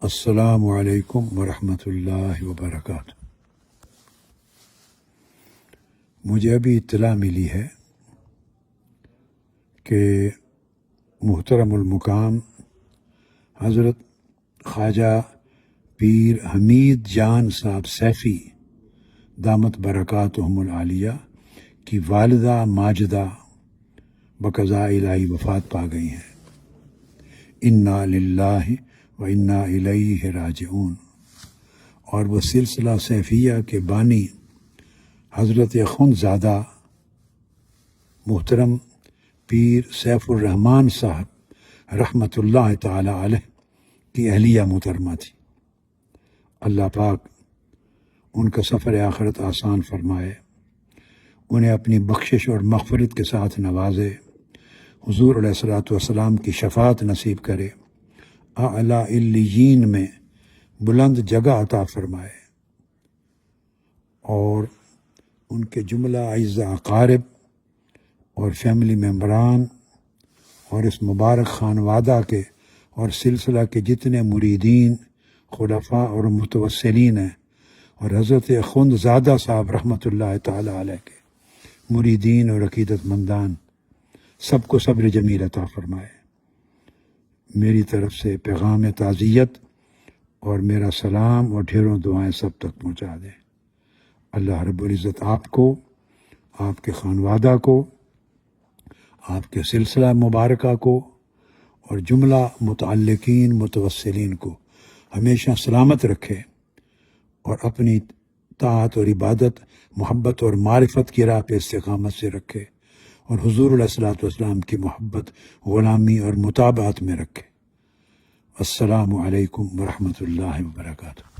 السلام علیکم ورحمۃ اللہ وبرکاتہ۔ مجھے ابھی اطلاع ملی ہے کہ محترم المقام حضرت خواجہ پیر حمید جان صاحب سیفی دامت برکاتہم العالیہ کی والدہ ماجدہ بقضاء الہی وفات پا گئی ہیں۔ انا للہ و انا الیہ راجعون۔ اور وہ سلسلہ سیفیہ کے بانی حضرت اخوندزادہ محترم پیر سیف الرحمن صاحب رحمۃ اللہ تعالی علیہ کی اہلیہ محترمہ تھی۔ اللہ پاک ان کا سفر آخرت آسان فرمائے، انہیں اپنی بخشش اور مغفرت کے ساتھ نوازے، حضور علیہ الصلوۃ والسلام کی شفاعت نصیب کرے، اعلیٰ علیین میں بلند جگہ عطا فرمائے، اور ان کے جملہ اعزاء اقارب اور فیملی ممبران اور اس مبارک خانوادہ کے اور سلسلہ کے جتنے مریدین، خلفاء اور متوسلین ہیں، اور حضرت اخوندزادہ صاحب رحمۃ اللہ تعالی علیہ کے مریدین اور عقیدت مندان، سب کو صبر جمیل عطا فرمائے۔ میری طرف سے پیغام تعزیت اور میرا سلام اور ڈھیروں دعائیں سب تک پہنچا دیں۔ اللہ رب العزت آپ کو، آپ کے خانوادہ کو، آپ کے سلسلہ مبارکہ کو اور جملہ متعلقین متوسلین کو ہمیشہ سلامت رکھے، اور اپنی طاعت اور عبادت، محبت اور معرفت کی راہ پہ استقامت سے رکھے، اور حضور علیہ الصلوۃ والسلام کی محبت، غلامی اور متابعت میں رکھے۔ السلام علیکم ورحمۃ اللہ وبرکاتہ۔